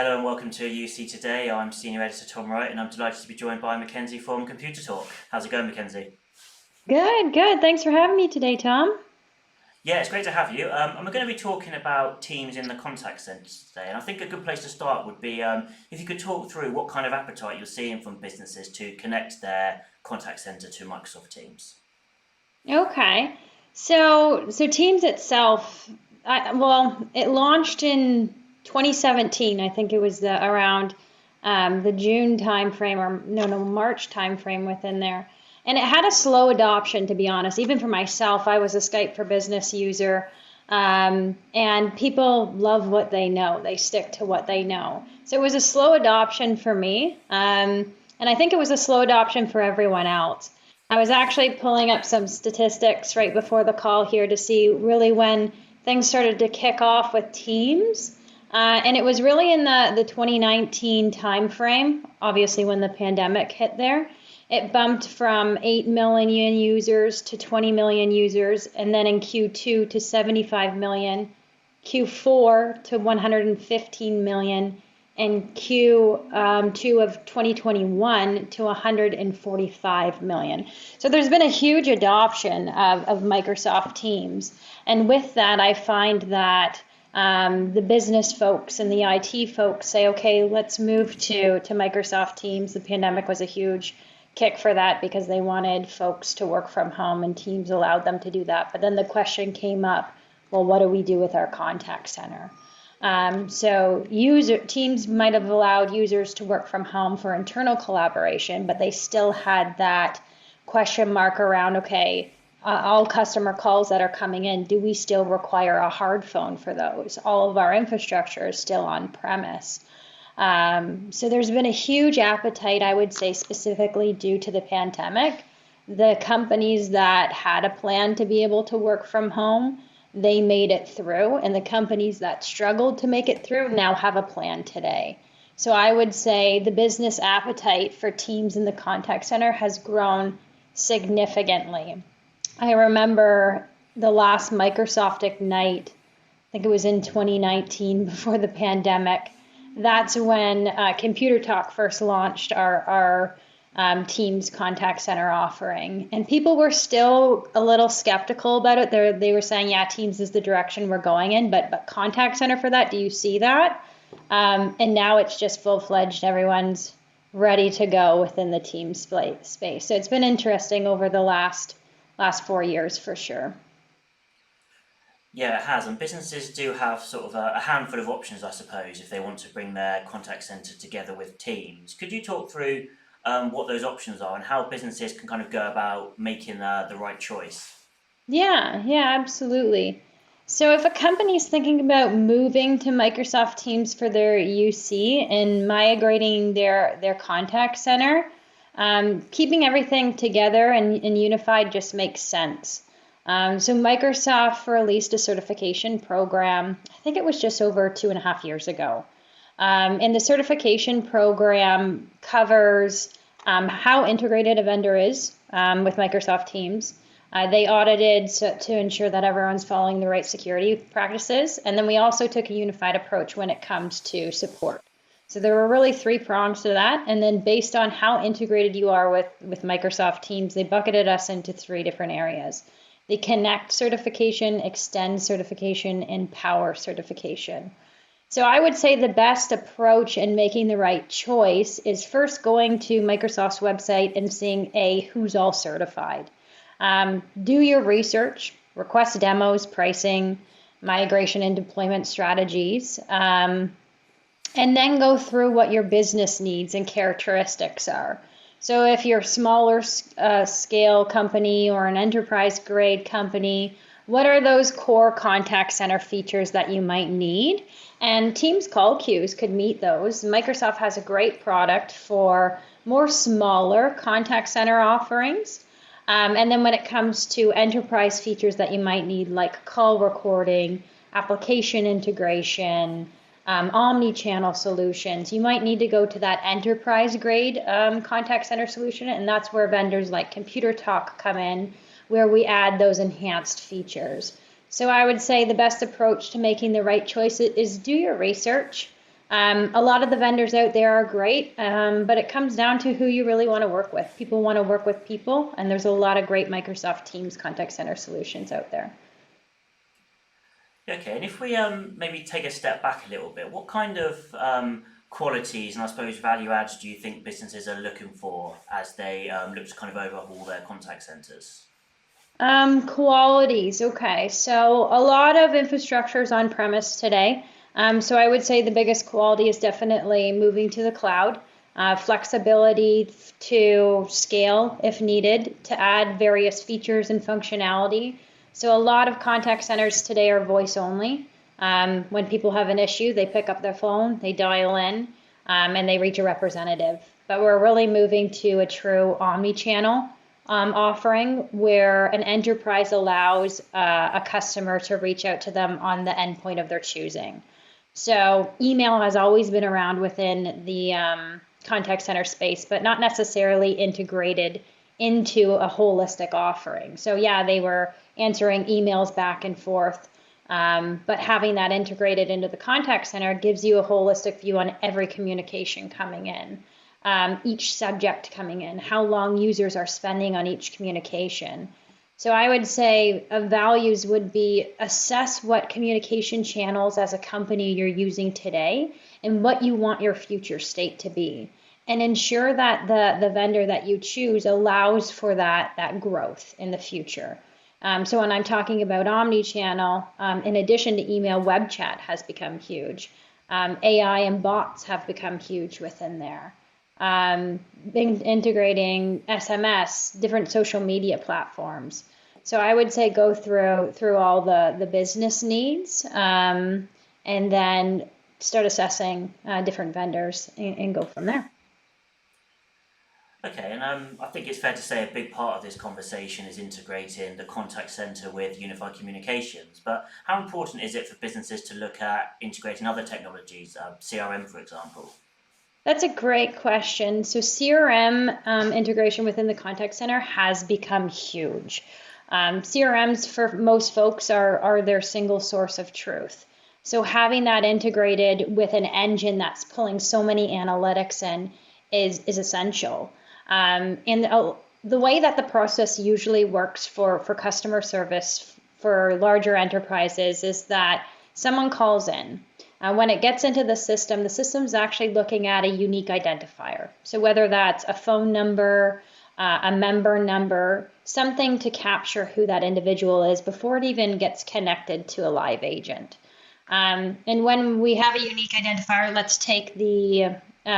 Hello and welcome to UC Today. I'm Senior Editor Tom Wright and I'm delighted to be joined by Mackenzie from ComputerTalk. How's it going, Mackenzie? Good, good. Thanks for having me today, Tom. Yeah, it's great to have you. And we're going to be talking about teams in the contact centre today. And I think a good place to start would be if you could talk through what kind of appetite you're seeing from businesses to connect their contact centre to Microsoft Teams. Okay. So Teams itself, it launched in 2017. I think it was around the June timeframe, or no, March timeframe within there. And it had a slow adoption, to be honest. Even for myself, I was a Skype for Business user, and people love what they know. They stick to what they know. So it was a slow adoption for me, and I think it was a slow adoption for everyone else. I was actually pulling up some statistics right before the call here to see really when things started to kick off with Teams. And it was really in the 2019 timeframe, obviously when the pandemic hit there. It bumped from 8 million users to 20 million users, and then in Q2 to 75 million, Q4 to 115 million, and Q2 of 2021 to 145 million. So there's been a huge adoption of Microsoft Teams. And with that, I find that the business folks and the IT folks say, okay, let's move to Microsoft Teams. The pandemic was a huge kick for that because they wanted folks to work from home and Teams allowed them to do that. But then the question came up, well, what do we do with our contact center? So Teams might have allowed users to work from home for internal collaboration, but they still had that question mark around, okay, all customer calls that are coming in, do we still require a hard phone for those? All of our infrastructure is still on premise. So there's been a huge appetite, I would say, specifically due to the pandemic. The companies that had a plan to be able to work from home, they made it through, and the companies that struggled to make it through now have a plan today. So I would say the business appetite for Teams in the contact center has grown significantly. I remember the last Microsoft Ignite, I think it was in 2019 before the pandemic. That's when ComputerTalk first launched our Teams contact center offering. And people were still a little skeptical about it. They were saying, yeah, Teams is the direction we're going in, but contact center for that, do you see that? And now it's just full-fledged. Everyone's ready to go within the Teams space. So it's been interesting over the last 4 years for sure. Yeah, it has, and businesses do have sort of a handful of options, I suppose, if they want to bring their contact centre together with Teams. Could you talk through what those options are and how businesses can kind of go about making the right choice? Yeah, absolutely. So if a company is thinking about moving to Microsoft Teams for their UC and migrating their contact center, keeping everything together and unified just makes sense. So Microsoft released a certification program, I think it was just over 2.5 years ago. And the certification program covers how integrated a vendor is with Microsoft Teams. They audited to ensure that everyone's following the right security practices. And then we also took a unified approach when it comes to support. So there were really 3 prongs to that. And then based on how integrated you are with Microsoft Teams, they bucketed us into 3 different areas. The Connect certification, Extend certification, and Power certification. So I would say the best approach in making the right choice is first going to Microsoft's website and seeing who's all certified. Do your research, request demos, pricing, migration and deployment strategies, and then go through what your business needs and characteristics are. So if you're a smaller scale company or an enterprise grade company, what are those core contact center features that you might need? And Teams call queues could meet those. Microsoft has a great product for more smaller contact center offerings. And then when it comes to enterprise features that you might need, like call recording, application integration, Omnichannel solutions, you might need to go to that enterprise grade contact center solution, and that's where vendors like ComputerTalk come in, where we add those enhanced features. So I would say the best approach to making the right choice is do your research. A lot of the vendors out there are great, but it comes down to who you really want to work with. People want to work with people, and there's a lot of great Microsoft Teams contact center solutions out there. Okay, and if we maybe take a step back a little bit, what kind of qualities and I suppose value adds do you think businesses are looking for as they look to kind of overhaul their contact centers? Qualities. Okay. So a lot of infrastructure is on premise today. So I would say the biggest quality is definitely moving to the cloud, flexibility to scale if needed, to add various features and functionality. So a lot of contact centers today are voice only. When people have an issue, they pick up their phone, they dial in, and they reach a representative. But we're really moving to a true omni-channel offering where an enterprise allows a customer to reach out to them on the endpoint of their choosing. So email has always been around within the contact center space, but not necessarily integrated into a holistic offering. So yeah, they were answering emails back and forth, but having that integrated into the contact center gives you a holistic view on every communication coming in. Each subject coming in, how long users are spending on each communication. So I would say values would be assess what communication channels as a company you're using today and what you want your future state to be. And ensure that the vendor that you choose allows for that growth in the future. So when I'm talking about omni-channel, in addition to email, web chat has become huge. AI and bots have become huge within there. Integrating SMS, different social media platforms. So I would say go through all the business needs, and then start assessing different vendors and go from there. Okay, and I think it's fair to say a big part of this conversation is integrating the contact center with unified communications. But how important is it for businesses to look at integrating other technologies, CRM, for example? That's a great question. So CRM integration within the contact center has become huge. CRMs for most folks are their single source of truth. So having that integrated with an engine that's pulling so many analytics in is essential. And the way that the process usually works for customer service for larger enterprises is that someone calls in. When it gets into the system's actually looking at a unique identifier. So whether that's a phone number, a member number, something to capture who that individual is before it even gets connected to a live agent. And when we have a unique identifier, let's take the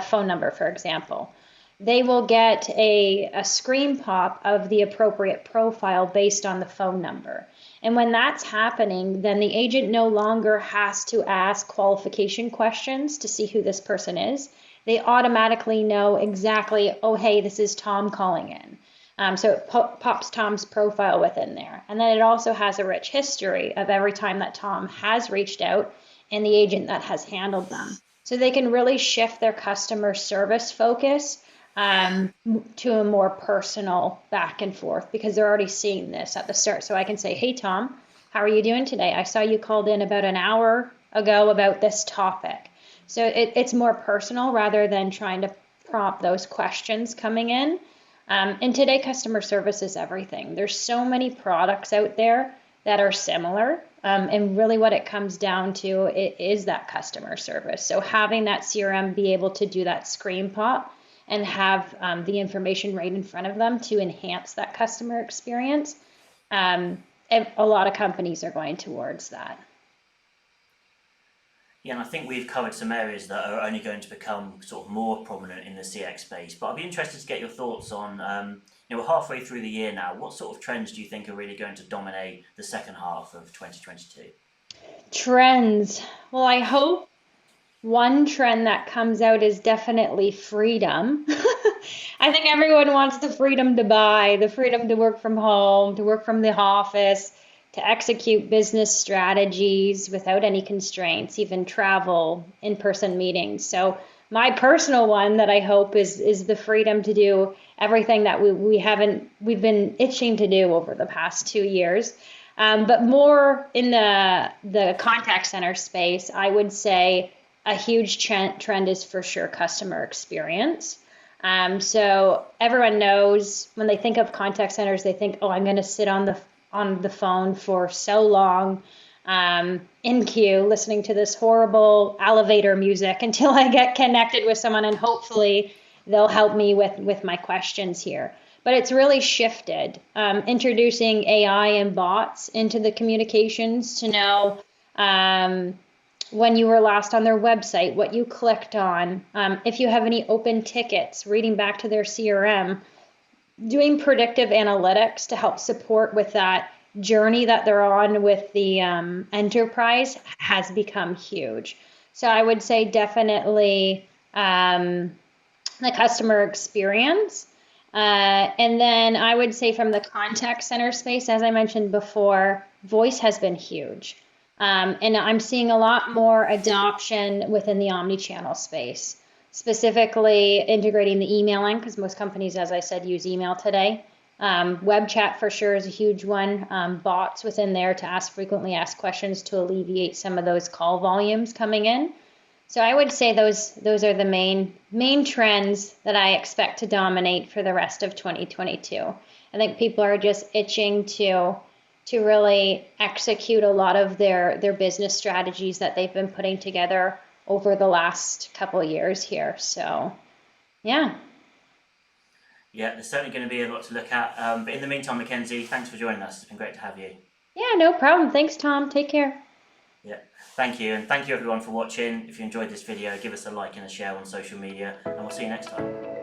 phone number, for example. They will get a screen pop of the appropriate profile based on the phone number. And when that's happening, then the agent no longer has to ask qualification questions to see who this person is. They automatically know exactly, oh, hey, this is Tom calling in. So it pops Tom's profile within there. And then it also has a rich history of every time that Tom has reached out and the agent that has handled them. So they can really shift their customer service focus to a more personal back and forth because they're already seeing this at the start. So I can say, hey, Tom, how are you doing today? I saw you called in about an hour ago about this topic. So it's more personal rather than trying to prompt those questions coming in. And today, customer service is everything. There's so many products out there that are similar. And really what it comes down to is that customer service. So having that CRM be able to do that screen pop and have the information right in front of them to enhance that customer experience. A lot of companies are going towards that. Yeah, and I think we've covered some areas that are only going to become sort of more prominent in the CX space. But I'd be interested to get your thoughts on, we're halfway through the year now. What sort of trends do you think are really going to dominate the second half of 2022? Trends. Well, I hope one trend that comes out is definitely freedom. I think everyone wants the freedom to buy, the freedom to work from home, to work from the office, to execute business strategies without any constraints, even travel, in-person meetings. So my personal one that I hope is the freedom to do everything that we've been itching to do over the past 2 years. But more in the contact center space, I would say a huge trend is for sure customer experience. So everyone knows when they think of contact centers, they think, oh, I'm going to sit on the phone for so long, in queue, listening to this horrible elevator music until I get connected with someone, and hopefully they'll help me with my questions here. But it's really shifted, introducing AI and bots into the communications to know when you were last on their website, what you clicked on, if you have any open tickets, reading back to their CRM, doing predictive analytics to help support with that journey that they're on with the enterprise has become huge. So I would say definitely the customer experience. And then I would say from the contact center space, as I mentioned before, voice has been huge. And I'm seeing a lot more adoption within the omnichannel space, specifically integrating the emailing, because most companies, as I said, use email today. Web chat for sure is a huge one. Bots within there to ask frequently asked questions to alleviate some of those call volumes coming in. So I would say those are the main trends that I expect to dominate for the rest of 2022. I think people are just itching to really execute a lot of their business strategies that they've been putting together over the last couple of years here. So, yeah. Yeah, there's certainly going to be a lot to look at. But in the meantime, Mackenzie, thanks for joining us. It's been great to have you. Yeah, no problem. Thanks, Tom. Take care. Yeah, thank you. And thank you everyone for watching. If you enjoyed this video, give us a like and a share on social media, and we'll see you next time.